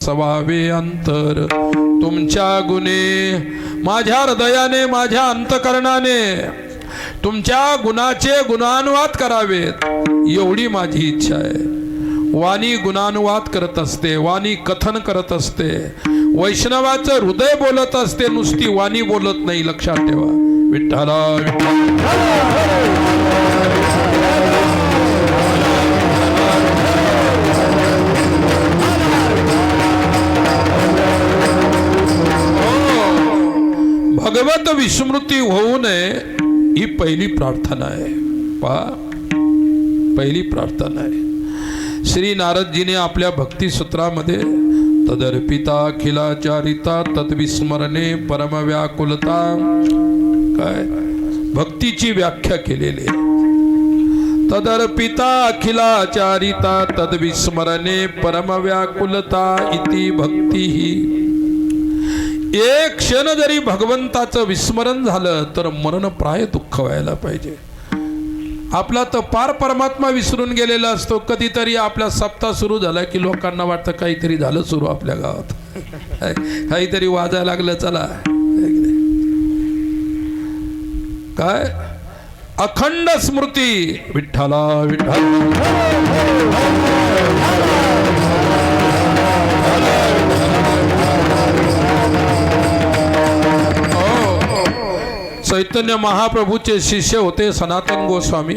सवावे अंतर तुमच्या गुणे, माझ्या हृदयाने माझ्या अंतकरणाने तुमच्या गुणाचे गुणानुवाद करावेत एवढी माझी इच्छा आहे. वाणी गुणानुवाद करत असते, वाणी कथन करत असते, वैष्णवाचं हृदय बोलत असते, नुसती वाणी बोलत नाही. लक्षात ठेवा. विठ्ठला भगवत विस्मृती होऊ नये ही पहिली प्रार्थना आहे. पहिली प्रार्थना आहे. श्री नारदजीने आपल्या भक्ती सूत्रामध्ये तदर्पिता अखिलाचारिता तद्विस्मरणे परमव्याकुलता काय भक्तीची व्याख्या केलेली आहे. तदर्पिता अखिलाचारिता तद्विस्मरणे परमव्याकुलता इति भक्ती ही. एक क्षण जरी भगवंताचं विस्मरण झालं तर मरणप्राय दुःख व्हायला पाहिजे. आपला तर पार परमात्मा विसरून गेलेला असतो. कधीतरी आपला सप्ताह सुरू झाला की लोकांना वाटतं काहीतरी झालं सुरू आपल्या गावात, काहीतरी वाजायला लागलं. चला काय अखंड स्मृती विठ्ठला विठ्ठल. चैतन्य महाप्रभूचे शिष्य होते सनातन गोस्वामी.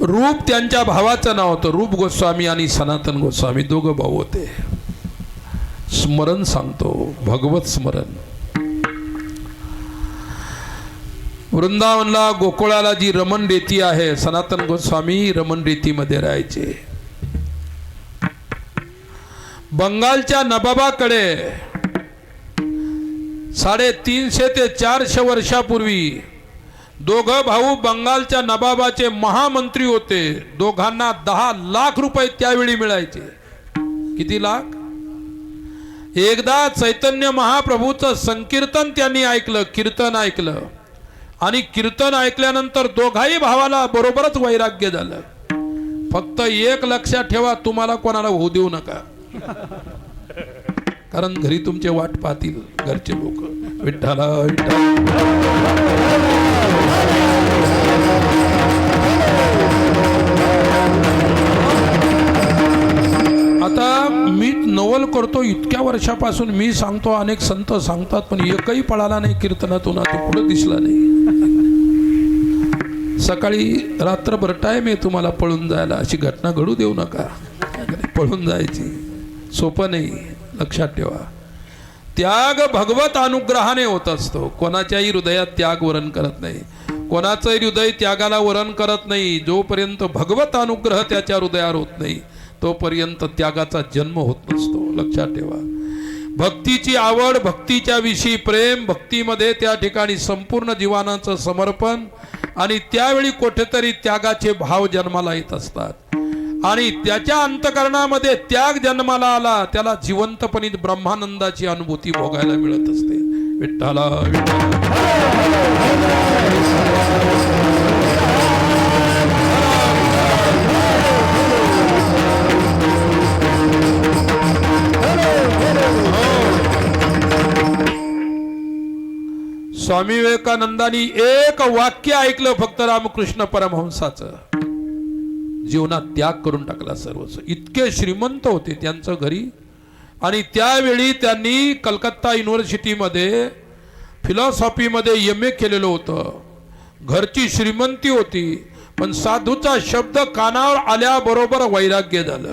रूप त्यांच्या भावाचं नाव होतं. रूप गोस्वामी आणि सनातन गोस्वामी दोघं भाऊ होते. स्मरण सांगतो, भगवत स्मरण. वृंदावनला गोकुळाला जी रमण रेती आहे, सनातन गोस्वामी रमण रेतीमध्ये राहायचे. बंगालच्या नवाबाकडे 350 ते 400 वर्षापूर्वी दोघं भाऊ बंगालच्या नवाबाचे महामंत्री होते. दोघांना 10 लाख रुपये त्यावेळी मिळायचे. किती लाख? एकदा चैतन्य महाप्रभूचं संकीर्तन त्यांनी ऐकलं, कीर्तन ऐकलं, आणि कीर्तन ऐकल्यानंतर दोघाही भावाला बरोबरच वैराग्य झालं. फक्त एक लक्षात ठेवा, तुम्हाला कोणाला होऊ देऊ नका, कारण घरी तुमचे वाट पाहतील घरचे लोक. विठ्ठला विठ्ठल. आता मी नवल करतो इतक्या वर्षापासून, मी सांगतो, अनेक संत सांगतात, पण एकही पळाला नाही कीर्तनातून. आता पुढे दिसला नाही. सकाळी रात्रभर टाइम आहे तुम्हाला पळून जायला. अशी घटना घडू देऊ नका. पळून जायची सोपं नाही. लक्षात ठेवा. त्याग भगवत अनुग्रहाने होत असतो. कोणाच्याही हृदयात त्याग वरण करत नाही. कोणाचंही हृदय त्यागाला वरण करत नाही. जोपर्यंत भगवत अनुग्रह त्याच्या हृदयावर होत नाही तोपर्यंत त्यागाचा जन्म होत नसतो. लक्षात ठेवा. भक्तीची आवड, भक्तीच्या विषयी प्रेम, भक्तीमध्ये त्या ठिकाणी संपूर्ण जीवनाचं समर्पण, आणि त्यावेळी कुठेतरी त्यागाचे भाव जन्माला येत असतात. आणि त्याच्या अंतकरणामध्ये त्याग जन्माला आला, त्याला जिवंतपणी ब्रह्मानंदाची अनुभूती भोगायला मिळत असते. विठ्ठला स्वामी विवेकानंदांनी एक वाक्य ऐकलं फक्त रामकृष्ण परमहंसाचं, जीवनात त्याग करून टाकला सर्वच. इतके श्रीमंत होते त्यांचं घरी, आणि त्यावेळी त्यांनी कलकत्ता युनिव्हर्सिटीमध्ये फिलॉसॉफीमध्ये MA केलेलं होतं. घरची श्रीमंती होती, पण साधूचा शब्द कानावर आल्याबरोबर वैराग्य झालं.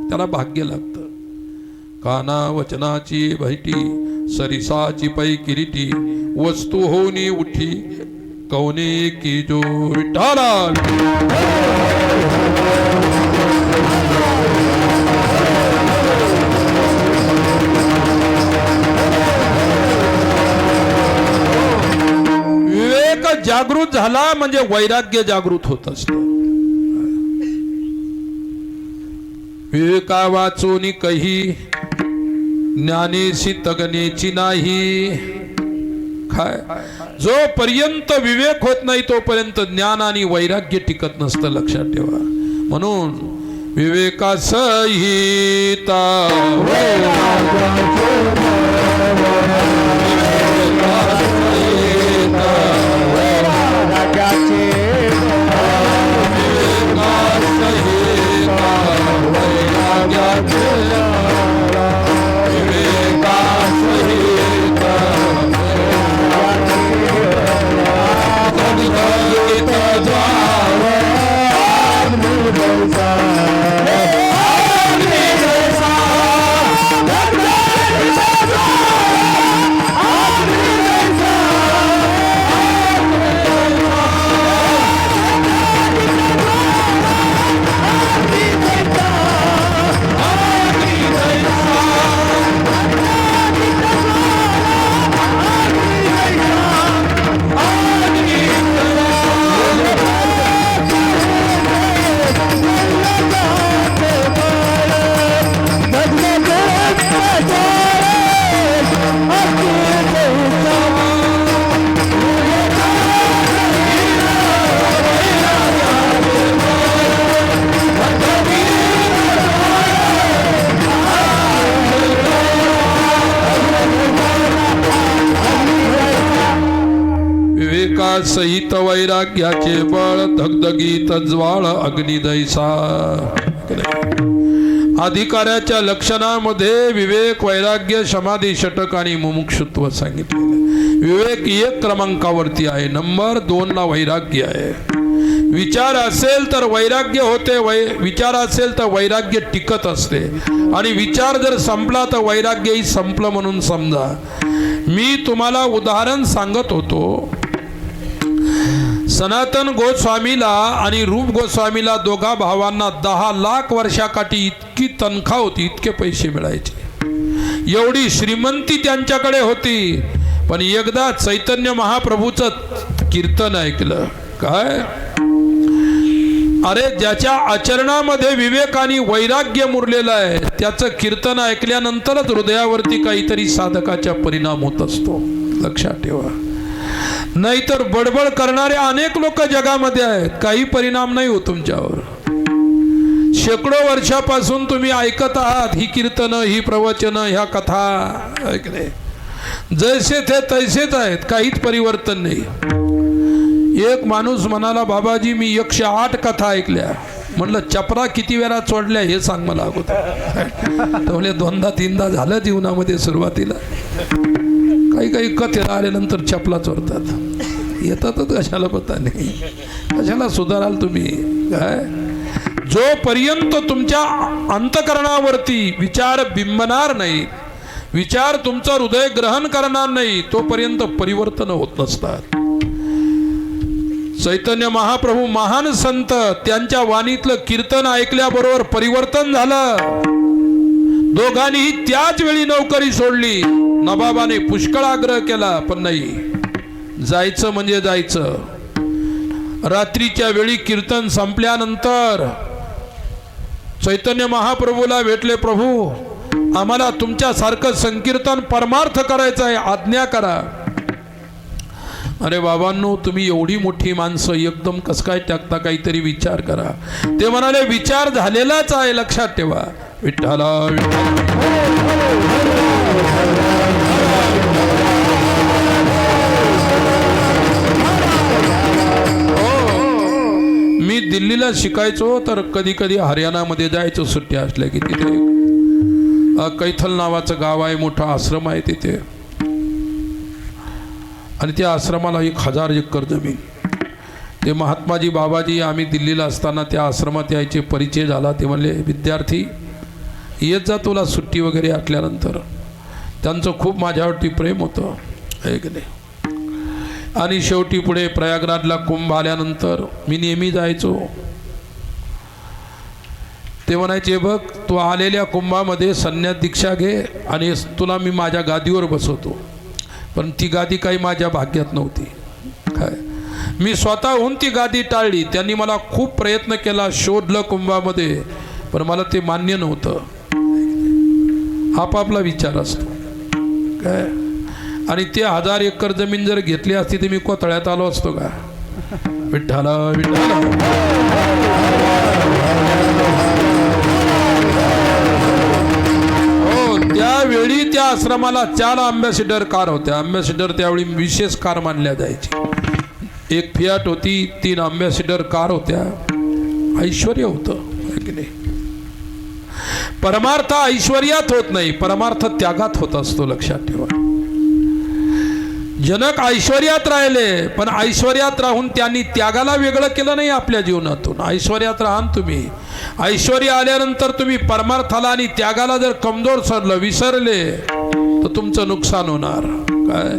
त्याला भाग्य लागतं. काना वचनाची भेटी सरिसाची पै किरीटी वस्तू होनी उठी कौने की जो. विठ्ठला विवेक जागृत झाला म्हणजे वैराग्य जागृत होत असत. विवेका वाचोनी कही ज्ञानेशी तगनेची नाही. काय जोपर्यंत विवेक होत नाही तोपर्यंत ज्ञान आणि वैराग्य टिकत नसतं. लक्षात ठेवा. म्हणून विवेकासहिता सहित वैराग्याचे बळ धगधगीत ज्वाळ अग्निदैसा. अधिकाऱ्याच्या लक्षणामध्ये विवेक, वैराग्य, समाधी, षटक आणि मुमुक्षुत्व सांगितलेलं. विवेक 1 क्रमांकावरती आहे, नंबर 2 ला वैराग्य आहे. विचार असेल तर वैराग्य होते, विचार असेल तर वैराग्य टिकत असते, आणि विचार जर संपला तर वैराग्यही संपलं म्हणून समजा. मी तुम्हाला उदाहरण सांगत होतो. सनातन गोस्वामीला आणि रूप गोस्वामीला, दोघा भावांना 10 लाख वर्षाकाठी इतकी तनखा होती, इतके पैसे मिळायचे, एवढी श्रीमंती त्यांच्याकडे होती. पण एकदा चैतन्य महाप्रभूचं कीर्तन ऐकलं. काय? अरे, ज्याच्या आचरणामध्ये विवेक आणि वैराग्य मुरलेलं आहे त्याचं कीर्तन ऐकल्यानंतरच हृदयावरती काहीतरी साधकाचा परिणाम होत असतो. लक्षात ठेवा. नाहीतर बडबड करणारे अनेक लोक जगामध्ये आहेत, काही परिणाम नाही होत तुमच्यावर. शेकडो वर्षापासून तुम्ही ऐकत आहात ही कीर्तन, ही प्रवचन, ह्या कथा ऐकले, जैसे थे तैसेच आहेत, काहीच परिवर्तन नाही. एक माणूस म्हणाला, बाबाजी मी 108 कथा ऐकल्या. म्हणलं चपरा किती वेळा चोडल्या हे सांग मला अगोदर. तर म्हणजे 2दा-3दा झालं जीवनामध्ये सुरुवातीला. काही कथेला आल्यानंतर चपला चोरतात, येतातच कशाला पता नाही, कशाला सुधाराल तुम्ही. काय? जोपर्यंत तुमच्या अंतकरणावरती विचार बिंबणार नाही, विचार तुमचं हृदय ग्रहण करणार नाही, तोपर्यंत परिवर्तन होत नसतात. चैतन्य महाप्रभू महान संत, त्यांच्या वाणीतलं कीर्तन ऐकल्याबरोबर परिवर्तन झालं. दोघांनीही त्याच वेळी नोकरी सोडली. नवाबाने पुष्कळ आग्रह केला, पण नाही, जायचं म्हणजे जायचं. रात्रीच्या वेळी कीर्तन संपल्यानंतर चैतन्य महाप्रभूला भेटले. प्रभू, आम्हाला तुमच्यासारखं संकीर्तन परमार्थ करायचं आहे, आज्ञा करा. अरे बाबांनो, तुम्ही एवढी मोठी माणसं एकदम कसं काय टाकता, काहीतरी विचार करा. ते म्हणाले, विचार झालेलाच आहे, लक्षात ठेवा. विठ्ठला मी दिल्लीला शिकायचो, तर कधी कधी हरियाणामध्ये जायचो सुट्ट्या असल्या की. तिथे कैथल नावाचं गाव आहे, मोठा आश्रम आहे तिथे, आणि त्या आश्रमाला 1000 एकर जमीन. ते महात्माजी बाबाजी आम्ही दिल्लीला असताना त्या आश्रमात यायचे, परिचय झाला. ते म्हणले, विद्यार्थी येत जा तुला सुट्टी वगैरे आटल्यानंतर. त्यांचं खूप माझ्यावरती प्रेम होतं, ऐक नाही. आणि शेवटी पुढे प्रयागराजला कुंभ आल्यानंतर मी नेहमी जायचो. ते म्हणायचे, बघ तू आलेल्या कुंभामध्ये संन्यास दीक्षा घे आणि तुला मी माझ्या गादीवर बसवतो. पण ती गादी काही माझ्या भाग्यात नव्हती. काय? मी स्वतःहून ती गादी टाळली. त्यांनी मला खूप प्रयत्न केला, शोधलं कुंभामध्ये, पण मला ते मान्य नव्हतं. आपापला विचार असतो. काय? आणि ते 1000 एकर जमीन जर घेतली असती तर मी कोतळ्यात आलो असतो का? विठ्ठला विठ्ठला. आश्रमाला 4 अँबॅसिडर कार होत्या. अँबॅसिडर त्यावेळी विशेष कार मानल्या जायची. एक फियाट होती, 3 अँबॅसिडर कार होत्या. ऐश्वर्य होतं की नाही. परमार्थ ऐश्वर्यात होत नाही, परमार्थ त्यागात होत असतो, लक्षात ठेवा. जनक ऐश्वर्यात राहिले, पण ऐश्वर्यात राहून त्यांनी त्यागाला वेगळं केलं नाही आपल्या जीवनातून. ऐश्वर्यात राहान तुम्ही, ऐश्वर्य आल्यानंतर तुम्ही परमार्थाला आणि त्यागाला जर कमजोर सरलं, विसरले, तर तुमचं नुकसान होणार. काय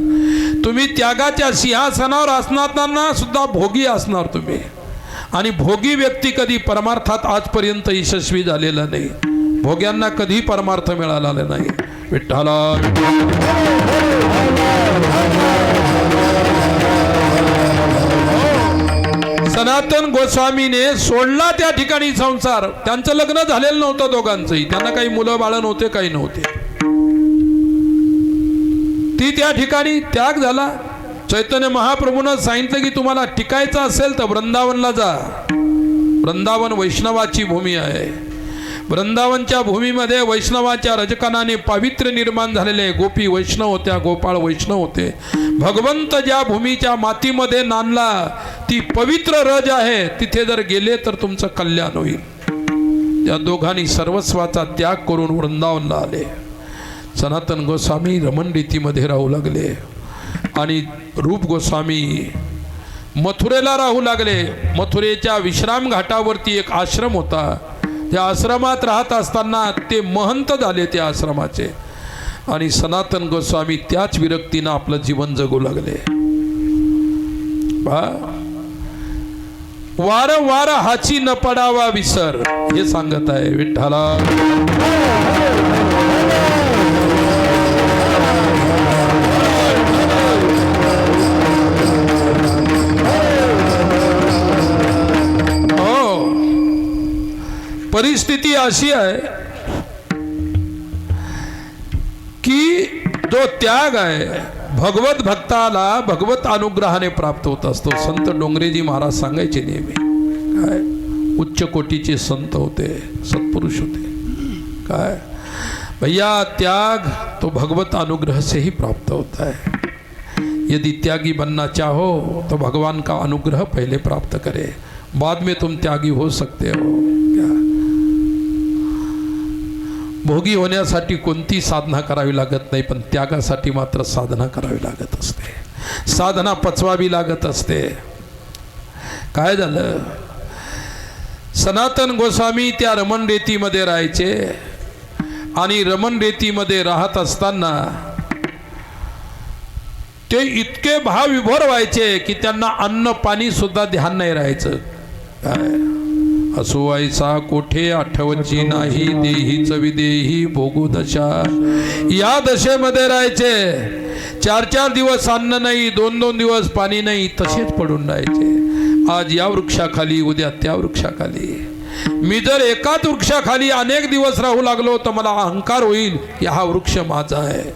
तुम्ही त्यागाच्या सिंहासनावर असताना सुद्धा भोगी असणार तुम्ही. आणि भोगी व्यक्ती कधी परमार्थात आजपर्यंत यशस्वी झालेला नाही. भोग्यांना कधी परमार्थ मिळाला नाही. विठ्ठला सनातन गोस्वामीने सोडला त्या ठिकाणी संसार. त्यांचं लग्न झालेलं नव्हतं दोघांचंही, त्यांना काही मुलं बाळ नव्हते, काही नव्हते. ती त्या ठिकाणी त्याग झाला. चैतन्य महाप्रभूनं सांगितलं की तुम्हाला टिकायचं असेल तर वृंदावनला जा. वृंदावन वैष्णवाची भूमी आहे. वृंदावनच्या भूमीमध्ये वैष्णवाच्या रजकणाने पावित्र्य निर्माण झालेले गोपी वैष्णव होत्या, गोपाळ वैष्णव होते. भगवंत ज्या भूमीच्या मातीमध्ये नांदला ती पवित्र रज आहे, तिथे जर गेले तर तुमचं कल्याण होईल. त्या दोघांनी सर्वस्वाचा त्याग करून वृंदावनला आले. सनातन गोस्वामी रमण रीतीमध्ये राहू लागले आणि रूप गोस्वामी मथुरेला राहू लागले. मथुरेच्या विश्राम घाटावरती एक आश्रम होता. त्या आश्रमात राहत असताना ते महंत झाले त्या आश्रमाचे. आणि सनातन गोस्वामी त्याच विरक्तीनं आपलं जीवन जगू लागले. वारंवार हाची न पडावा विसर, हे सांगत आहे विठ्ठला. परिस्थिती अशी आहे की जो त्याग आहे भगवत भक्ताला भगवत अनुग्रहाने प्राप्त होत असतो. संत डोंगरेजी महाराज सांगायचे नेहमी. काय उच्च कोटीचे संत होते, सत्पुरुष होते. काय भैया त्याग तो भगवत अनुग्रह से ही प्राप्त होता है. यदि त्यागी बनना चाहो तो भगवान का अनुग्रह पहले प्राप्त करे, बाद में तुम त्यागी हो सकते हो. क्या भोगी होण्यासाठी कोणती साधना करावी लागत नाही, पण त्यागासाठी मात्र साधना करावी लागत असते. साधना पचवावी लागत असते. काय झालं, सनातन गोस्वामी त्या रमण रेतीमध्ये राहायचे आणि रमण रेतीमध्ये राहत असताना ते इतके भावविभोर व्हायचे की त्यांना अन्न पाणी सुद्धा ध्यान नाही राहायचं. काय असो ऐसा कोठे आठवची नाही, देहीच विदेही भोगू दशा. या दशेमध्ये राहायचे. 4-4 दिवस अन्न नाही, 2-2 दिवस पाणी नाही, तसेच पडून राहायचे. आज या वृक्षाखाली, उद्या त्या वृक्षाखाली. मी जर एकाच वृक्षाखाली अनेक दिवस राहू लागलो तर मला अहंकार होईल की हा वृक्ष माझा आहे,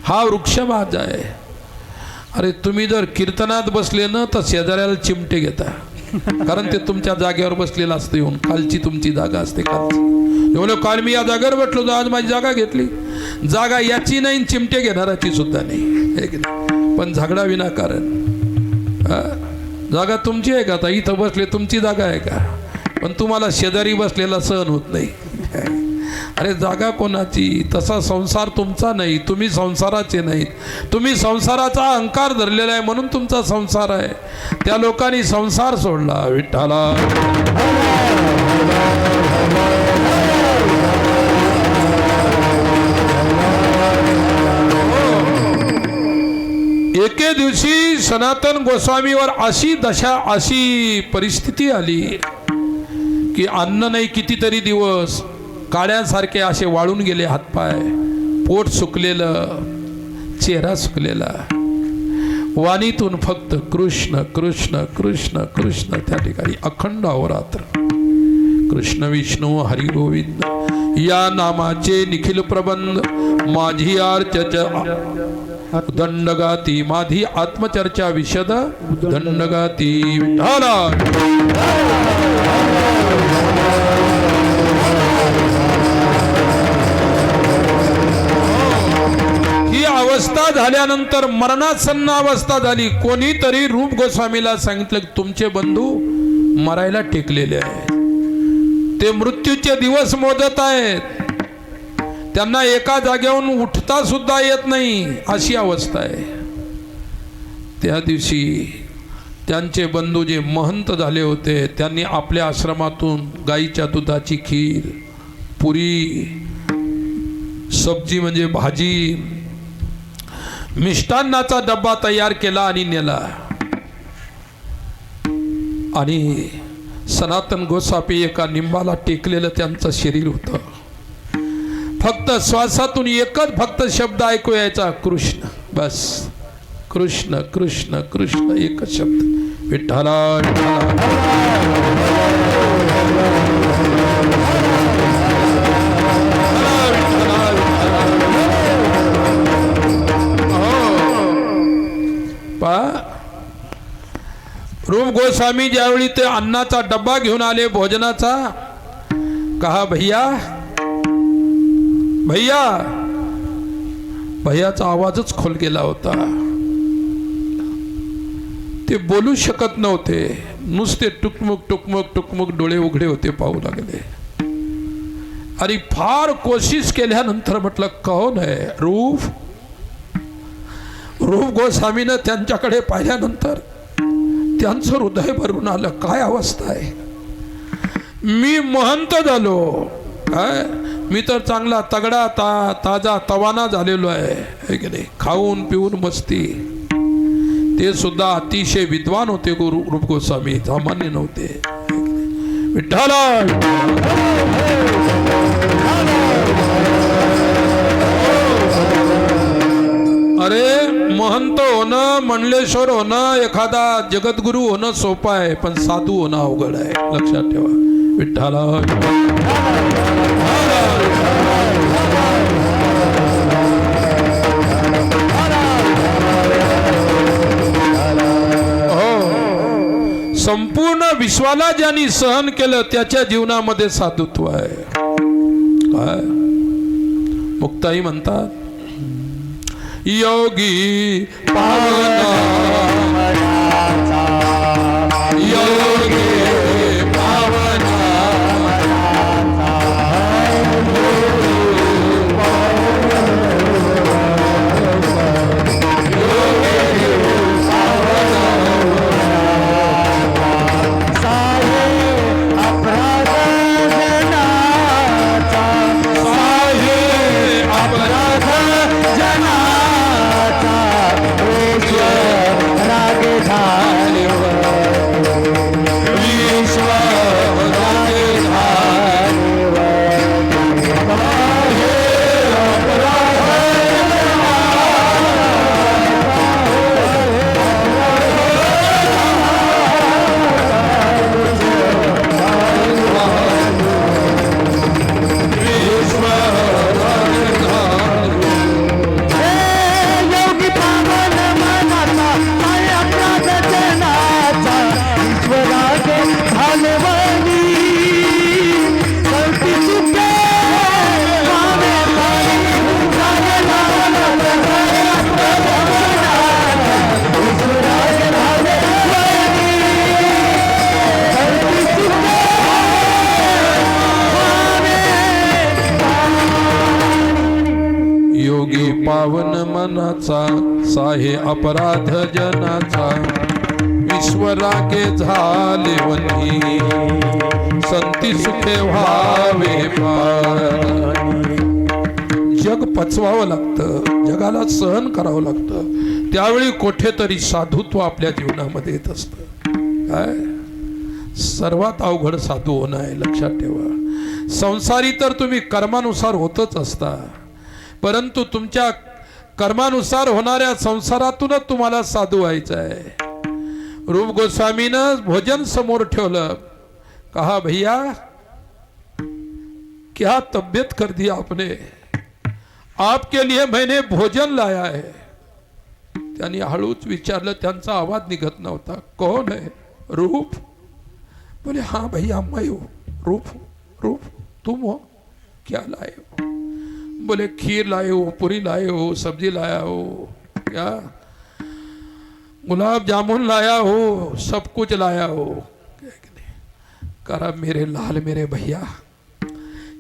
हा वृक्ष माझा आहे. अरे तुम्ही जर कीर्तनात बसले ना तर शेजाऱ्याला चिमटे घेता, कारण ते तुमच्या जागेवर बसलेलं असतं. येऊन कालची तुमची जागा असते. कालची काल मी या जागेवर बसलो तर आज माझी जागा घेतली. जागा याची नाही, चिमटे घेणाराची सुद्धा नाही. पण झगडा विनाकारण. जागा तुमची आहे का? आता इथं बसले तुमची जागा आहे का? पण तुम्हाला शेजारी बसलेला सहन होत नाही. अरे जागा कोणाची? तसा संसार तुमचा नाही, तुम्ही संसाराचे नाहीत. तुम्ही संसाराचा अहंकार धरलेला आहे म्हणून तुमचा संसार आहे. त्या लोकांनी संसार सोडला. विठ्ठला एके दिवशी सनातन गोस्वामीवर अशी दशा, अशी परिस्थिती आली की अन्न नाही. कितीतरी दिवस काड्यांसारखे असे वाळून गेले हातपाय, पोट सुकलेलं, चेहरा सुकलेला. वाणीतून फक्त कृष्ण कृष्ण कृष्ण कृष्ण. त्या ठिकाणी अखंड अहोरात्र कृष्ण विष्णू हरी गोविंद या नामाचे निखिल प्रबंध. माझी आर्चर्चा दंडगाती, माझी आत्मचर्चा विशद दंडगाती. विठ्ठला अवस्था झाल्यानंतर मरणासन्न अवस्था झाली, कोणीतरी रूप गोस्वामीला सांगितलं की तुमचे बंधू मरायला टेकलेले आहेत, ते मृत्यूचे दिवस मोजत आहेत, त्यांना एका जागेवरून उठता सुद्धा येत नाही अशी अवस्था आहे. त्या दिवशी त्यांचे बंधू जे महंत झाले होते त्यांनी आपल्या आश्रमातून गाईच्या दुधाची खीर, पुरी, सब्जी म्हणजे भाजी, मिष्टान्नाचा डब्बा तयार केला आणि नेला. आणि सनातन गोसावी एका निंबाला टेकलेलं त्यांचं शरीर होतं. फक्त श्वासातून एकच फक्त शब्द ऐकू यायचा, कृष्ण. बस कृष्ण कृष्ण कृष्ण, एकच शब्द, विठ्ठला रूप गोस्वामी ज्यावेळी ते अन्नाचा डब्बा घेऊन आले भोजनाचा, कहा भैया भैया, भैयाचा आवाजच खोल गेला होता. ते बोलू शकत नव्हते, नुसते टुकमुक टुकमुक टुकमुक डोळे उघडे होते, पाहू लागले. आणि फार कोशिश केल्यानंतर म्हटलं कोण आहे? रूप. रूप गोस्वामीनं त्यांच्याकडे पाहिल्यानंतर त्यांचं हृदय भरून आलं. काय अवस्था आहे, मी महंत झालो काय, मी तर चांगला तगडा ताजा तवाना झालेलो आहे की नाही, खाऊन पिऊन मस्ती. ते सुद्धा अतिशय विद्वान होते रूप गोस्वामी, सामान्य नव्हते. विठ्ठला अरे महंत होणं, मंडलेश्वर होणं, एखादा जगद्गुरु होणं सोपं आहे, पण साधू होणं अवघड आहे, लक्षात ठेवा. विठ्ठला संपूर्ण विश्वाला ज्यांनी सहन केलं त्याच्या जीवनामध्ये साधुत्व आहे. काय मुक्ताई म्हणतात, योगी पावना योगी पावना पावन मनाचा साहे अपराध जनाचा ईश्वराके झाले वनी संती सुखे व्हावे जग पचवावं लागतं, जगाला सहन करावं लागतं, त्यावेळी कुठेतरी साधुत्व आपल्या जीवनामध्ये येत असतं. काय सर्वात अवघड साधू होणं आहे, लक्षात ठेवा. संसारी तर तुम्ही कर्मानुसार होतच असता, परंतु तुमच्या कर्मानुसार होणाऱ्या संसारातूनच तुम्हाला साधू व्हायचं आहे. रूप गोस्वामीनं भोजन समोर ठेवलं, कहा भैया क्या तबीयत कर दी आपने, आपके लिए मैंने भोजन लाया है. त्यांनी हळूच विचारलं, त्यांचा आवाज निघत नव्हता, कौन है? रूप. बोले हाँ भैया मैं हूँ. रूप रूप तुम हो, क्या लाए हो? बोले खीर लाए हो, पूरी लाए हो, सब्जी लाया हो, क्या गुलाब जामुन लाया हो, सब कुछ लाया हो। कहा मेरे लाल मेरे भैया,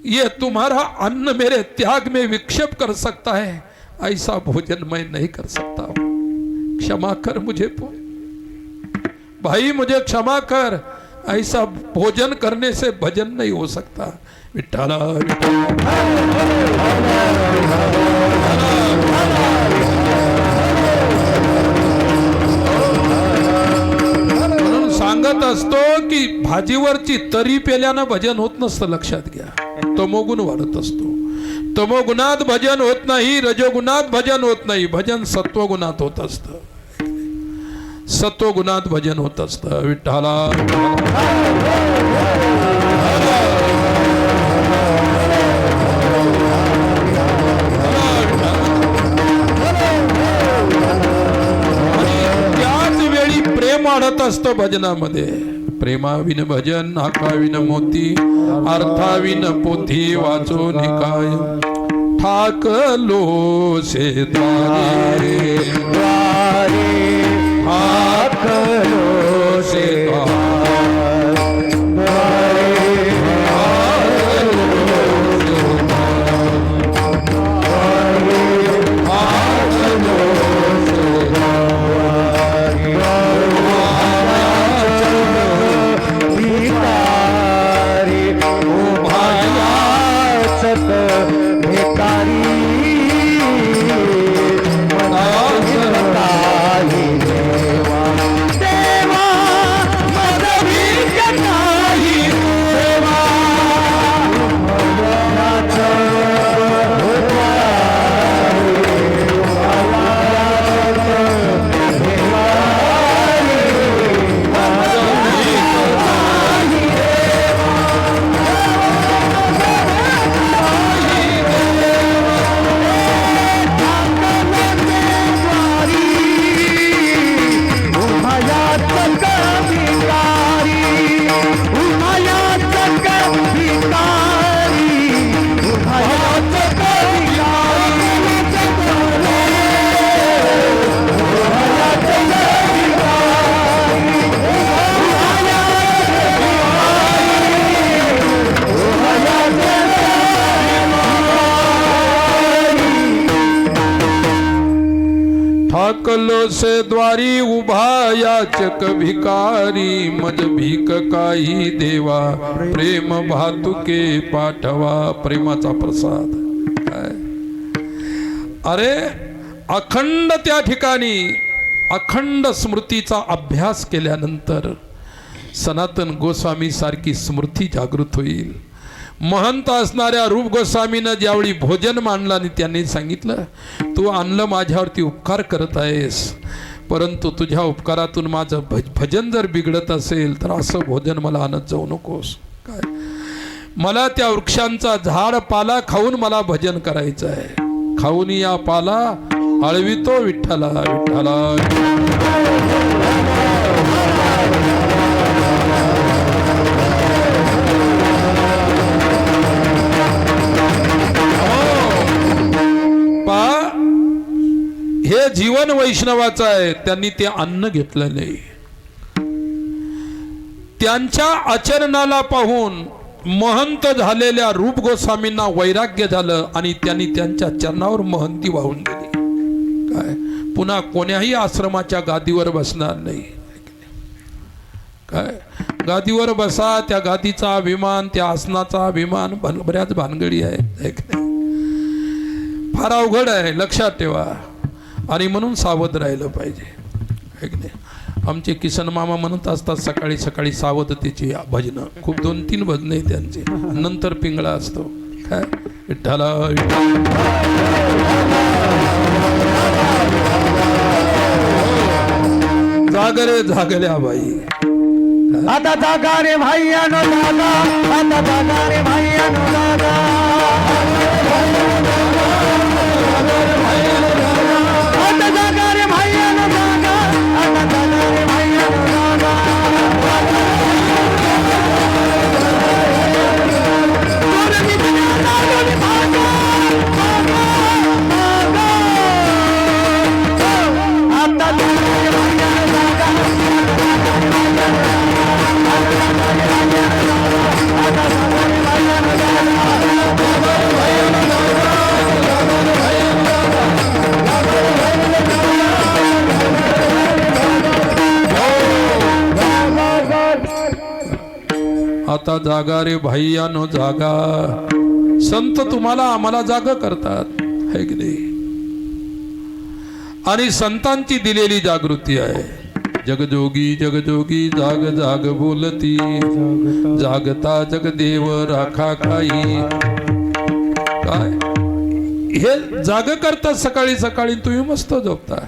ये तुम्हारा अन्न मेरे त्याग में विक्षेप कर सकता है, ऐसा भोजन मैं नहीं कर सकता हूं, क्षमा कर मुझे भाई, मुझे क्षमा कर, ऐसा भोजन करने से भजन नहीं हो सकता। विठ्ठला म्हणून सांगत असतो की भाजीवरची तरी पेल्यानं भजन होत नसतं, लक्षात घ्या। तमोगुण वाढत असतो, तमोगुणात भजन होत नाही, रजोगुणात भजन होत नाही, भजन सत्वगुणात होत असतं, सत्वगुणात भजन होत असतं। विठ्ठला त्याच वेळी प्रेम वाढत असतं भजनामध्ये। प्रेमाविन भजन हाकाविन मोती, अर्थाविन पोथी वाचो निकाय, ठाकलो से द्वारे ठाकलो से ठाकलो से द्वारी उभा याचक भिकारी, मज भीक काही देवा, प्रेम भातुके पाठवा। प्रेमाचा प्रसाद काय? अरे अखंड त्या ठिकाणी अखंड स्मृतीचा अभ्यास केल्यानंतर सनातन गोस्वामी सारखी स्मृती जागृत होईल। महंत असणाऱ्या रूप गोस्वामीनं ज्यावेळी भोजन मांडलं आणि त्यांनी सांगितलं, तू आणलं माझ्यावरती उपकार करत आहेस, परंतु तुझ्या उपकारातून माझं भजन जर बिघडत असेल तर असं भोजन मला आणत जाऊ नकोस। काय मला त्या वृक्षांचा झाड पाला खाऊन मला भजन करायचं आहे, खाऊन या पाला आळवितो विठ्ठला विठ्ठला। हे जीवन वैष्णवाचं आहे, त्यांनी ते अन्न घेतलं नाही। त्यांच्या आचरणाला पाहून महंत झालेल्या रूप गोस्वामींना वैराग्य झालं आणि त्यांनी त्यांच्या चरणावर महंती वाहून दिली। काय पुन्हा कोण्याही आश्रमाच्या गादीवर बसणार नाही। काय गादीवर बसा, त्या गादीचा अभिमान, त्या आसनाचा अभिमान, बऱ्याच भानगडी आहेत, फार अवघड आहे, लक्षात ठेवा। आणि म्हणून सावध राहिलं पाहिजे। आमचे किसन मामा म्हणत असतात सकाळी सकाळी सावधतेची भजनं, खूप 2-3 भजनं आहेत त्यांचे, नंतर पिंगळा असतो। काय विठ्ठला जागरे जागल्या बाई, आता जागा रे भाईयानो जागा, आता जागा रे भाईयानो जागा, आता जागा रे भाईयानो जागा, आता जागा रे भाईयानो जागा, दोन्ही भागा, आता जागा रे भाईयानो जागा. संत तुम्हाला आम्हाला जागा करतात है की नाही. आणि संतांची दिलेली जागृती आहे. जगजोगी जगजोगी जाग जाग बोलती, जागता जगदेव राखा काही. काय हे जाग करतात सकाळी सकाळी, तुम्ही मस्त झोपता.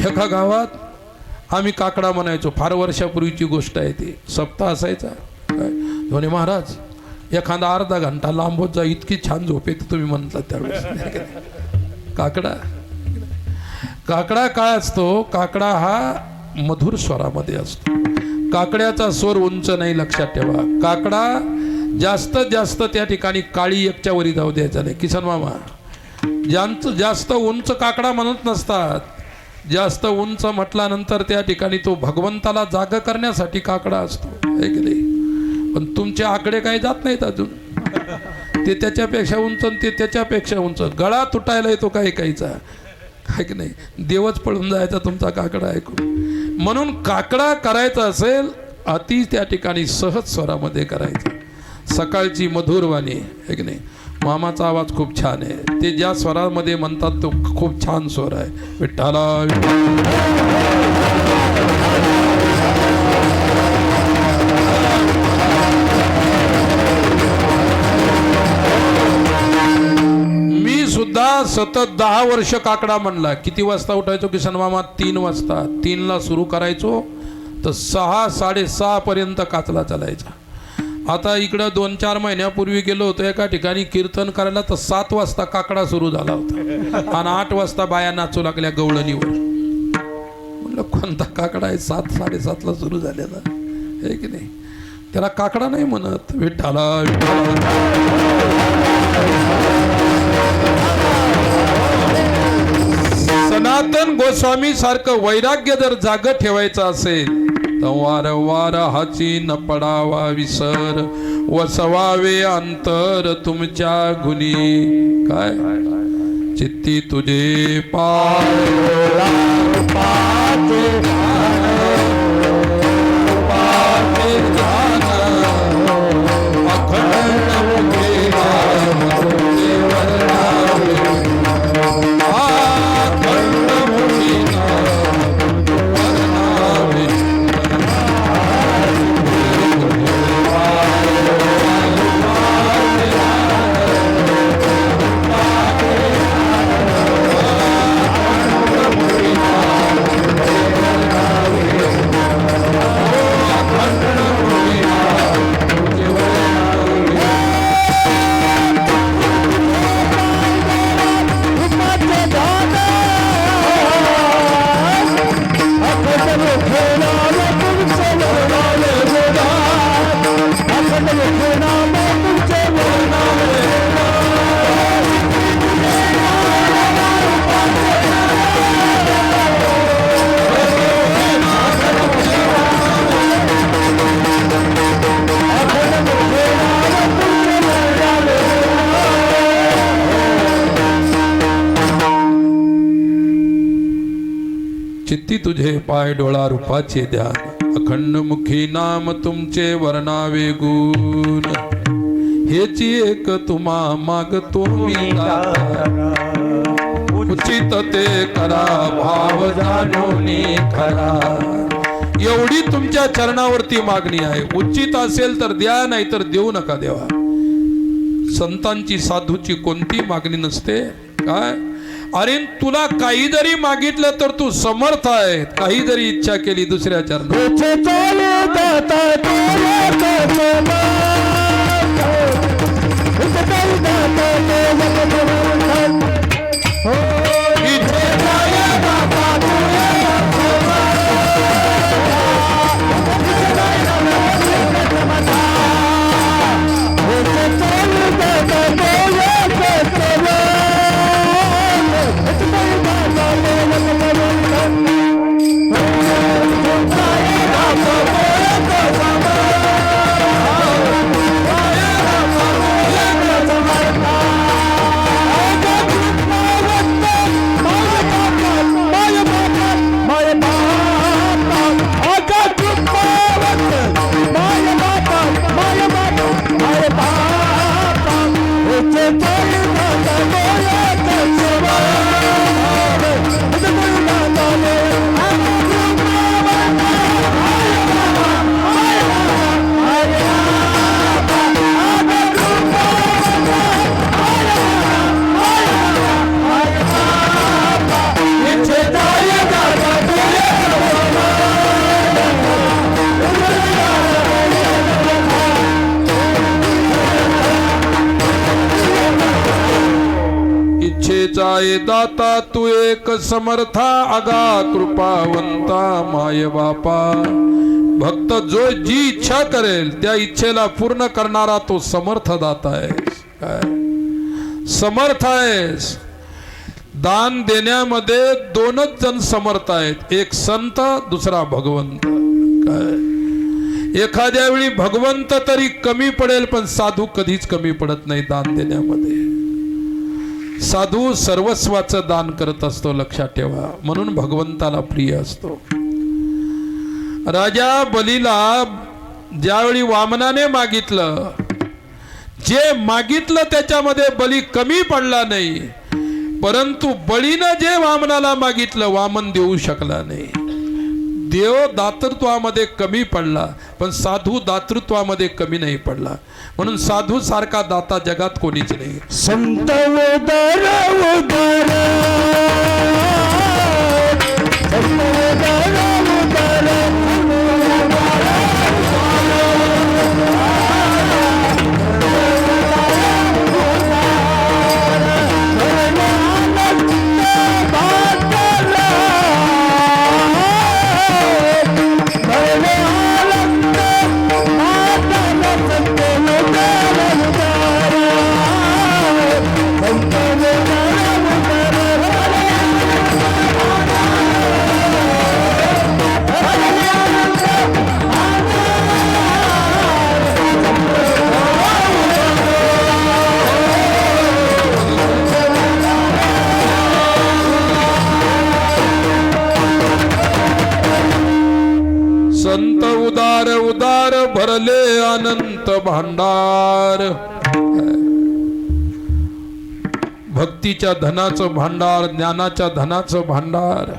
एका गावात आम्ही काकडा म्हणायचो, फार वर्षापूर्वीची गोष्ट आहे ती. सप्ताह असायचा. काय म्हणे महाराज एखादा अर्धा घंटा लांब होत जा, इतकी छान झोप येते तुम्ही म्हणतात त्यावेळेस. काकडा काकडा काय असतो, काकडा हा मधुर स्वरामध्ये असतो. काकड्याचा स्वर उंच नाही, लक्षात ठेवा. काकडा जास्तीत जास्त त्या ठिकाणी काळी एकच्या वरी जाऊ द्यायचा नाही. किसन मामा ज्यांचं जास्त उंच काकडा म्हणत नसतात. जास्त उंच म्हटल्यानंतर त्या ठिकाणी तो भगवंताला जागा करण्यासाठी काकडा असतो है की नाही. पण तुमचे आकडे काही जात नाहीत अजून. ते त्याच्यापेक्षा उंच आणि ते त्याच्यापेक्षा उंच. गळा तुटायला येतो काही काहीचा है की नाही. देवच पळून जायचा तुमचा काकडा ऐकून. म्हणून काकडा करायचा असेल अति त्या ठिकाणी सहज स्वरामध्ये करायचा. सकाळची मधुरवाणी है की नाही. मामाचा आवाज खूप छान आहे. ते ज्या स्वरामध्ये म्हणतात तो खूप छान स्वर आहे. विठ्ठला मी सुद्धा सतत 10 वर्ष काकडा म्हणला. किती वाजता उठायचो किसन मामा? 3 वाजता. 3ला सुरू करायचो तर 6 6:30 पर्यंत काचला चालायचा. आता इकडं 2-4 महिन्यापूर्वी गेलो होतो एका ठिकाणी कीर्तन करायला, तर 7 वाजता काकडा सुरू झाला होता आणि 8 वाजता बाया नाचू लागल्या गवळणीवर. म्हणलं कोणता काकडा आहे 7 7:30ला सुरू झालेला आहे की नाही. त्याला काकडा नाही म्हणत. विठ्ठला सनातन गोस्वामी सारखं वैराग्य जर जाग ठेवायचं असेल तर वारंवार हाची न पडावा विसर, वसवावे अंतर तुमच्या गुणी. काय चित्ती तुझे चित्ती तुझे पाय डोळा रूपाचे ध्यान, अखंड मुखी नाम तुमचे वर्णावे गुण. हेची एक तुम्हा मागतो मी उचित ते करा भाव जाणूनी खरा. एवढी तुमच्या चरणावरती मागणी आहे. उचित असेल तर द्या, नाही तर देऊ नका देवा. संतांची साधूची कोणती मागणी नसते. काय अरे तुला काही जरी मागितलं तर तू समर्थ आहे. काही जरी इच्छा केली दुसऱ्या चरणात इच्छेचा ये दाता तू एक समर्था आगा कृपावंता माय बापा भक्त जो जी इच्छा करेल त्या इच्छेला पूर्ण करणारा तो समर्थ दाता आहे काय समर्थ आहेस दान देण्यामध्ये दोनच जण समर्थ आहेत एक संत दुसरा भगवंत काय एखाद्या वेळी भगवंत तरी कमी पडेल पण साधू कधीच कमी पडत नाही दान देण्यामध्ये साधू सर्वस्वाचं दान करत असतो लक्षात ठेवा म्हणून भगवंताला प्रिय असतो राजा बलीला ज्यावेळी वामनाने मागितलं जे मागितलं त्याच्यामध्ये बली कमी पडला नाही परंतु बळीनं जे वामनाला मागितलं वामन देऊ शकला नाही देव दातृत्वामध्ये कमी पडला पण साधू दातृत्वामध्ये कमी नाही पडला म्हणून साधू सारखा दाता जगात कोणीच नाही संत उदर उदर संत उदर उदर संत उदार उदार भरले अनंत भांडार भक्तीच्या धनाचं भांडार ज्ञानाच्या धनाचं भांडार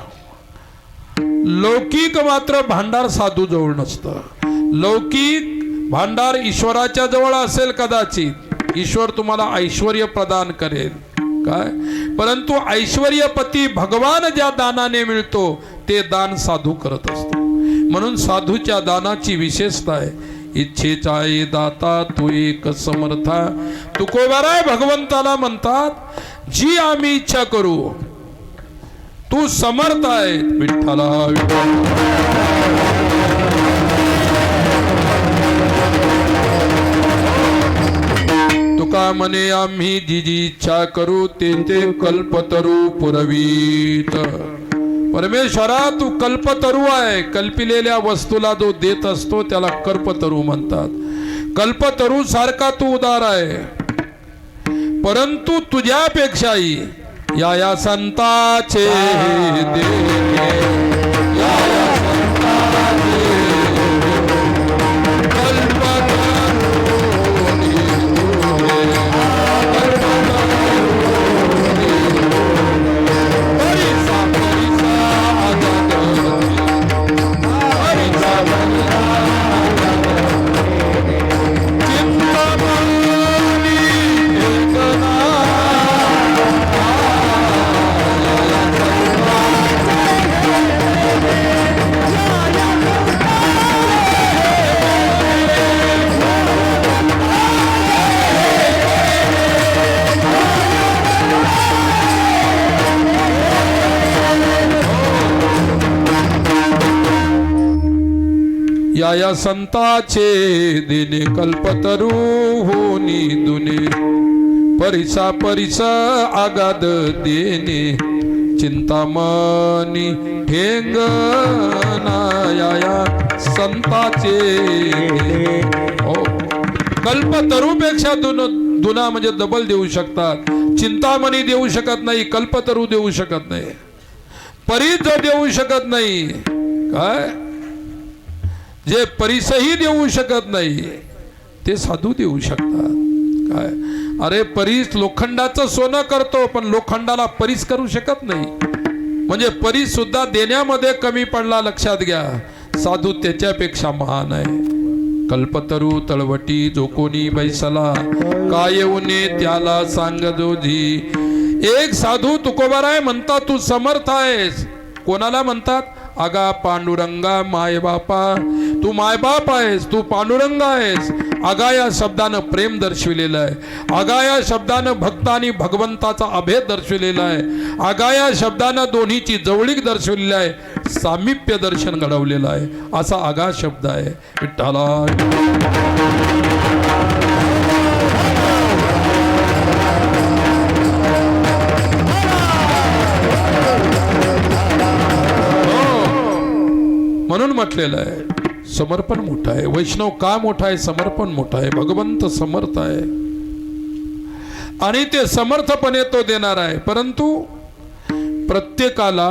लौकिक मात्र भांडार साधू जवळ नसतं लौकिक भांडार ईश्वराच्या जवळ असेल कदाचित ईश्वर तुम्हाला ऐश्वर्य प्रदान करेल काय परंतु ऐश्वर्यपती भगवान ज्या दानाने मिळतो ते दान साधू करत असतो म्हणून साधूच्या दानाची विशेषता आहे इच्छेचा ये दाता तू एक समर्था तुकोबाराय भगवंताला म्हणतात जी आम्ही इच्छा करू तू समर्थ आहे विठ्ठला तुका म्हणे आम्ही जी जी इच्छा करू ते ते कल्पतरू पुरवीत परमेश्वरा तू कल्पतरू आहे कल्पिलेल्या वस्तूला जो देत असतो त्याला कल्पतरू म्हणतात कल्पतरू सारखा तू उदार आहे परंतु तुझ्यापेक्षाही या संताचे या संताचे दिने कल्पतरू होनी दुने परिसा परिसा आगाद देने चिंतामणी ठेंगना या संताचे हो कल्पतरूपेक्षा दुना म्हणजे डबल देऊ शकतात चिंतामणी देऊ शकत नाही कल्पतरू देऊ शकत नाही परीच देऊ शकत नाही काय जे परिसही देऊ शकत नाही ते साधू देऊ शकतात काय अरे परीस लोखंडाचं सोनं करतो पण लोखंडाला परीस करू शकत नाही म्हणजे परीस सुद्धा देण्यामध्ये कमी पडला लक्षात घ्या साधू त्याच्यापेक्षा महान आहे कल्पतरू तळवटी जो कोणी बैसला काय उने त्याला सांग जोजी एक साधू तुकोबाराय म्हणतात तू समर्थ आहेस कोणाला म्हणतात आगा पांडुरंगा माय बापा तू मायबाप आहेस, तू पांडुरंग आहेस. अगा या शब्दानं प्रेम दर्शविलेलं आहे. अगा या शब्दानं भक्त आणि भगवंताचा अभेद दर्शविलेला आहे. अगा या शब्दानं दोन्हीची जवळीक दर्शविलेली आहे. सामिप्य दर्शन घडवलेलं आहे. असा अगा शब्द आहे विठ्ठला. म्हणून म्हटलेलं आहे समर्पण मोठं आहे. वैष्णव का मोठा आहे? समर्पण मोठं आहे. भगवंत समर्थ आहे आणि ते समर्थपणे तो देणार आहे. परंतु प्रत्येकाला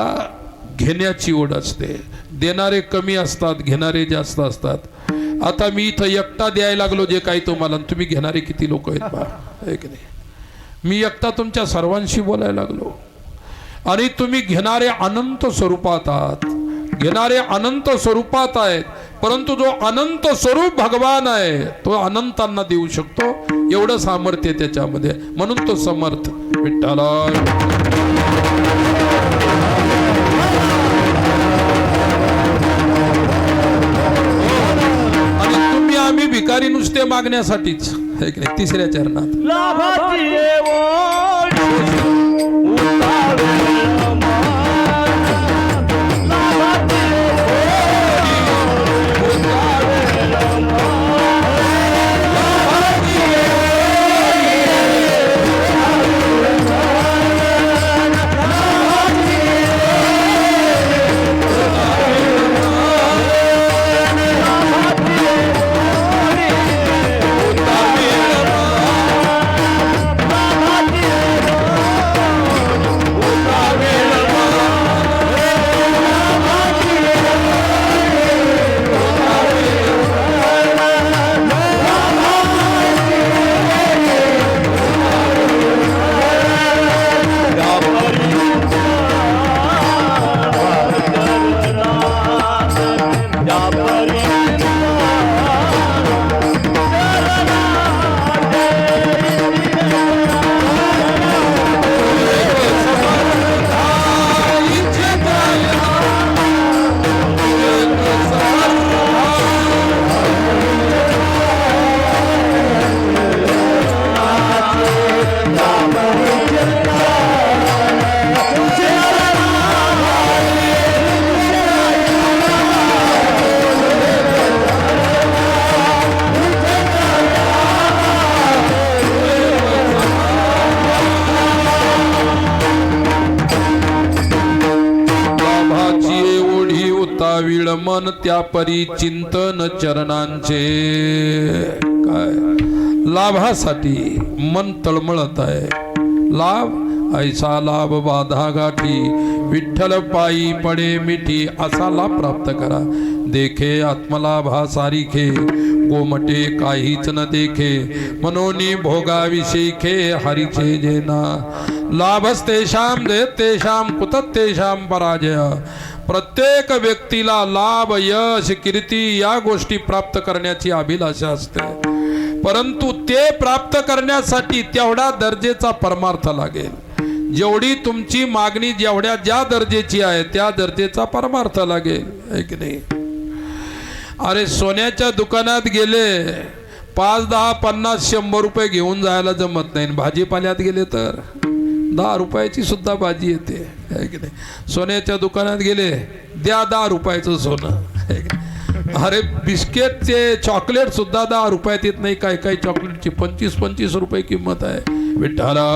घेण्याची ओढ असते. देणारे कमी असतात, घेणारे जास्त असतात. आता मी इथं एकटा द्यायला लागलो जे काही तुम्हाला, तुम्ही घेणारे किती लोक आहेत पहा, आहे की नाही? मी एकटा तुमच्या सर्वांशी बोलायला लागलो आणि तुम्ही घेणारे अनंत स्वरूपात आहात. घेणारे अनंत स्वरूपात आहेत. परंतु जो अनंत स्वरूप भगवान आहे तो अनंतांना देऊ शकतो. एवढं सामर्थ्य त्याच्यामध्ये. म्हणून तो समर्थ विठ्ठला. आणि तुम्ही आम्ही भिकारी नुसते मागण्यासाठीच, है की नाही? तिसऱ्या चरणात मन त्या परी चिंतन चरणांचे. काय लाभासाठी मन तळमळत आहे. लाभ ऐसा लाभ बाधा गाठी, विठ्ठल पायी पडे मिठी. असा लाभ प्राप्त करा. देखे आत्मलाभा सारिखे, गोमटे काहीच न देखे. मनोनी भोगाविषयीखे, हरिचे जेना. लाभस्तेषाम जयतेषाम कुततेषाम पराजय. प्रत्येक व्यक्तीला लाभ, यश, कीर्ती या गोष्टी प्राप्त करण्याची अभिलाषा असते. परंतु ते प्राप्त करण्यासाठी तेवढा दर्जेचा परमार्थ लागेल. जेवढी तुमची मागणी जेवढ्या ज्या दर्जेची आहे त्या दर्जेचा परमार्थ लागेल, है की नाही? अरे सोन्याच्या दुकानात गेले 5, 10, 50, 100 रुपये घेऊन जायला जमत नाही. भाजीपाल्यात गेले तर 10 रुपयाची सुद्धा भाजी येते, है की नाही? सोन्याच्या दुकानात गेले, द्या 10 रुपयाचं सोनं, है की नाही? अरे बिस्किटचे चॉकलेट सुद्धा 10 रुपयात येत नाही. काही काही चॉकलेटची 25-25 रुपये किंमत आहे. विठ्ठला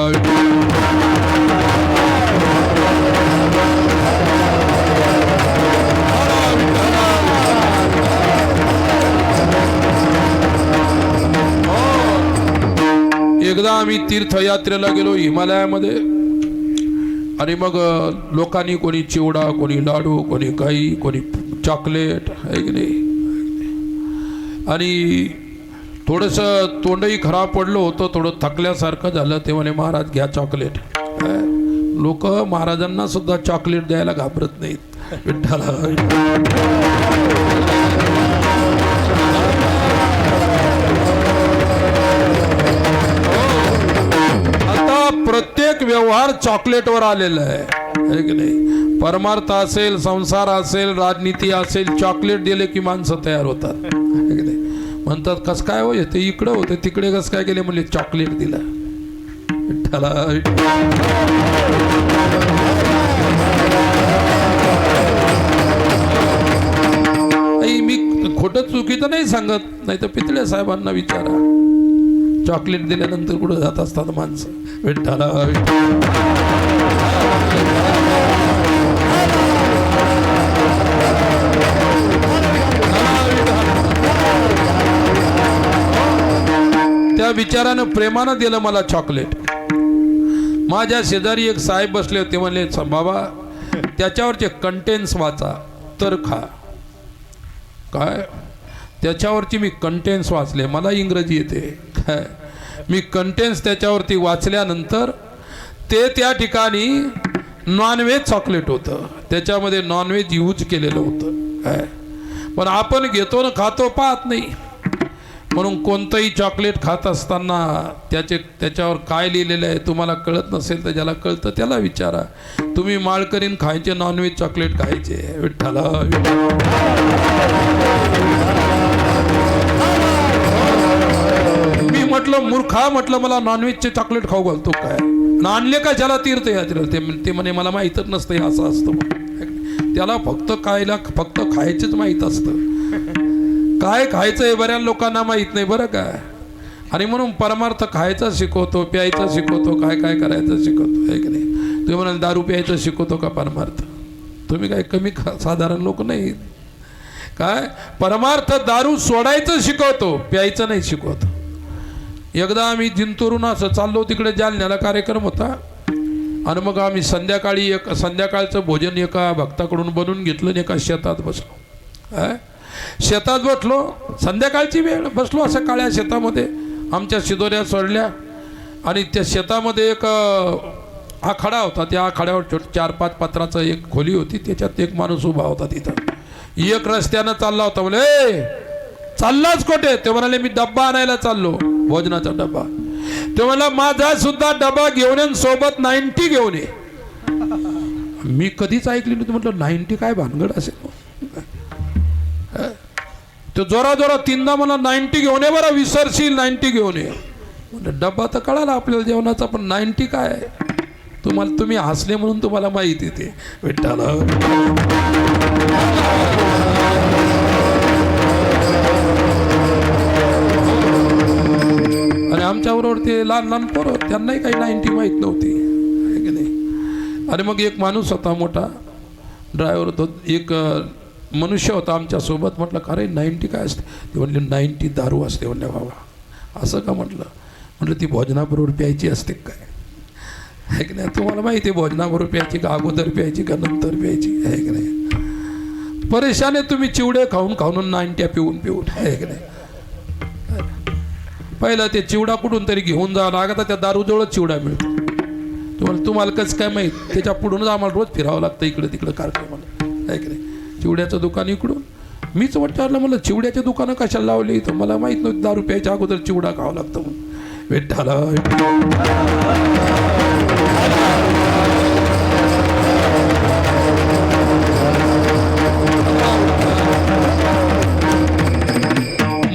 एकदा आम्ही तीर्थयात्रेला गेलो हिमालयामध्ये आणि मग लोकांनी कोणी चिवडा, कोणी लाडू, कोणी काही, कोणी चॉकलेट, है की नाही? आणि थोडंसं तोंडही खराब पडलं होतं, थोडं थकल्यासारखं झालं. ते म्हणे महाराज घ्या चॉकलेट. लोक महाराजांना सुद्धा चॉकलेट द्यायला घाबरत नाहीत. विठ्ठला प्रत्येक व्यवहार चॉकलेटवर आलेला आहे. आहे की नाही? परमार्थ असेल, संसार असेल, राजनीती असेल, चॉकलेट दिले की माणसं तयार होतात, आहे की नाही? म्हणतात कस काय हो, ते इकडं होते तिकडे कस काय गेले, म्हणले चॉकलेट दिलं. विठ्ठला मी खोटं चुकीचं नाही सांगत, नाही तर पितळे साहेबांना विचारा, चॉकलेट दिल्यानंतर कुठं जात असतात माणसं. विठ्ठला त्या विचारानं प्रेमानं दिलं मला चॉकलेट. माझ्या शेजारी एक साहेब बसले होते, म्हणले बाबा त्याच्यावरचे कंटेन्स वाचा तर खा. काय त्याच्यावरची मी कंटेन्स वाचले, मला इंग्रजी येते काय, मी कंटेन्स त्याच्यावरती वाचल्यानंतर ते त्या ठिकाणी नॉनव्हेज चॉकलेट होतं, त्याच्यामध्ये नॉनव्हेज यूज केलेलं होतं काय. पण आपण घेतो ना खातो पाहत नाही, म्हणून कोणतंही चॉकलेट खात असताना त्याच्यावर काय लिहिलेलं आहे तुम्हाला कळत नसेल तर ज्याला कळतं त्याला विचारा. तुम्ही माळकरीन खायचे नॉनव्हेज चॉकलेट खायचे. विठ्ठला मी म्हटलं मूर्खा, म्हटलं मला नॉनव्हेजचे चॉकलेट खाऊ घालतो काय, आणले का ज्याला तीर्थयात्रेला ते म्हणे मला माहीतच नसतं हे असं असतं. त्याला फक्त खायचंच माहीत असतं, काय खायचं हे बऱ्याच लोकांना माहीत नाही बरं का. आणि म्हणून परमार्थ खायचा शिकवतो, प्यायचा शिकवतो, काय काय करायचं शिकवतो, आहे की नाही? तुम्ही म्हणाल दारू प्यायचं शिकवतो का परमार्थ? तुम्ही काय कमी साधारण लोक नाही काय. परमार्थ दारू सोडायचं शिकवतो, प्यायचं नाही शिकवतो. एकदा आम्ही जिंतूरून असं चाललो, तिकडे जालन्याला कार्यक्रम होता, आणि मग आम्ही संध्याकाळचं भोजन एका भक्ताकडून बनवून घेतलं आणि एका शेतात बसलो. शेतात बसलो, संध्याकाळची वेळ, बसलो असं काळ्या शेतामध्ये. आमच्या शिदोऱ्या सोडल्या आणि त्या शेतामध्ये एक आखाडा होता, त्या आखाड्यावर 4-5 पत्राचं एक खोली होती, त्याच्यात एक माणूस उभा होता. तिथं एक रस्त्यानं चालला होता. म्हणे चाललाच कुठे? ते म्हणाले मी डब्बा आणायला चाललो, भोजनाचा डब्बा. ते म्हणला माझा सुद्धा डबा घेऊन ये, सोबत 90 घेऊन ये. मी कधीच ऐकली नव्हती, म्हटलं 90 काय भानगड असेल. तो जोरा 3दा मला 90 घेऊन ये बरं, विसरशील 90 घेऊन ये. म्हणजे डब्बा तर कळाला आपल्याला जेवणाचा, पण 90 काय तुम्ही हसले म्हणून तुम्हाला माहिती येते. विठ्ठला आणि आमच्याबरोबर ते लहान पोरं, त्यांनाही काही 90 माहीत नव्हती, आहे की नाही? आणि मग एक माणूस होता मोठा ड्रायव्हर, तो एक मनुष्य होता आमच्यासोबत. म्हटलं का रे 90 काय असते? ते म्हणले 90 दारू असते. म्हणले बाबा असं का? म्हटलं ती भोजनाबरोबर प्यायची असते काय, आहे की नाही? तुम्हाला माहिती आहे भोजनाबरोबर प्यायची का अगोदर प्यायची का नंतर प्यायची, आहे की नाही? परेशान आहे तुम्ही चिवडे खाऊन 90 पिऊन, आहे की नाही? पहिलं ते चिवडा कुठून तरी घेऊन जावं लागत, त्या दारूजवळच चिवडा मिळतो. तुम्हाला कसं काय माहीत? त्याच्या पुढूनच आम्हाला रोज फिरावं लागतं इकडं तिकडं कार्यक्रमाला, आहे की नाही? चिवड्याचं दुकान इकडून. मीच विचारलं, मला चिवड्याचे दुकानं कशाला लावले इथं? मला माहीत नव्हतं दारू प्यायच्या अगोदर चिवडा खावा लागतं म्हणून. विठ्ठला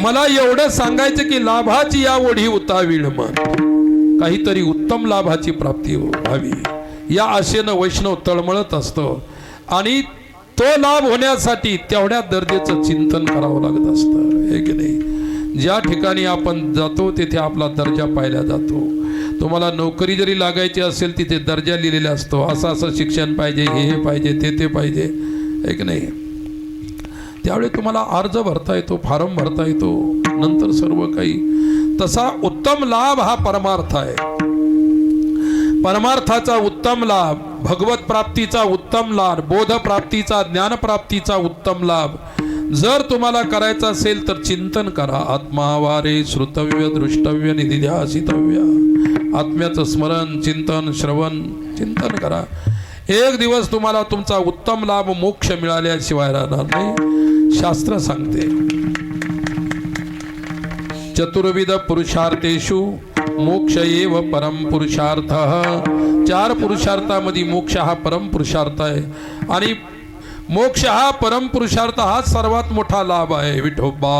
मला एवढं सांगायचं की लाभाची या ओढी उतावीळ मन, काहीतरी उत्तम लाभाची प्राप्ती व्हावी या आशेनं वैष्णव तळमळत असतो. आणि तो लाभ होण्यासाठी तेवढ्या दर्जाचं चिंतन करावं लागत असतं, हे की नाही? ज्या ठिकाणी आपण जातो तिथे आपला दर्जा पाहिला जातो. तुम्हाला नोकरी जरी लागायची असेल तिथे दर्जा लिहिलेला असतो, असं शिक्षण पाहिजे, हे पाहिजे, ते पाहिजे, हे की नाही? त्यावेळी तुम्हाला अर्ज भरता येतो, फॉर्म भरता येतो, नंतर सर्व काही. तसा उत्तम लाभ हा परमार्थ आहे. परमार्थाचा उत्तम लाभ, भगवत प्राप्तीचा उत्तम लाभ, बोध प्राप्तीचा, ज्ञान प्राप्तीचा उत्तम लाभ जर तुम्हाला करायचा असेल तर चिंतन करा. आत्मावारे श्रुतव्य दृष्टव्य निधिध्यासितव्य. आत्म्याचं स्मरण, चिंतन, श्रवण, चिंतन करा. एक दिवस तुम्हाला तुमचा उत्तम लाभ मोक्ष मिळाल्याशिवाय राहणार नाही. शास्त्र सांगते चतुर्विध पुरुषार्थेषु मोक्ष एव परम पुरुषार्थ. 4 पुरुषार्थामध्ये मोक्ष हा परम पुरुषार्थ आहे आणि मोक्ष हा परम पुरुषार्थ हा सर्वात मोठा लाभ आहे. विठोबा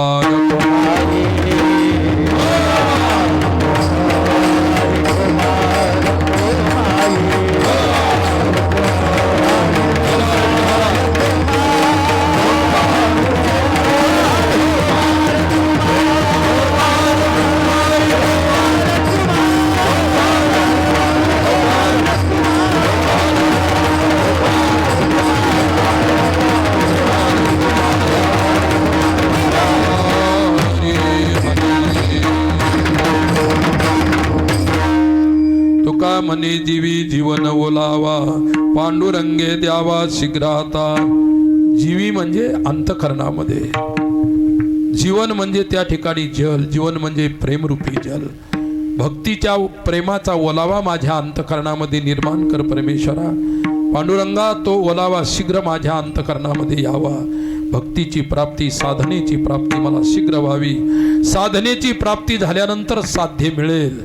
तुका म्हणे जीवी जीवन ओलावा, पांडुरंगे द्यावा शीघ्राता. जीवी म्हणजे अंतःकरणामध्ये, जीवन म्हणजे त्या ठिकाणी जल, जीवन म्हणजे प्रेमरूपी जल. भक्तीच्या प्रेमाचा ओलावा माझ्या अंतःकरणामध्ये निर्माण कर परमेश्वरा. पांडुरंगा तो ओलावा शीघ्र माझ्या अंतःकरणामध्ये यावा. भक्तीची प्राप्ती, साधनेची प्राप्ती मला शीघ्र व्हावी. साधनेची प्राप्ती झाल्यानंतर साध्य मिळेल.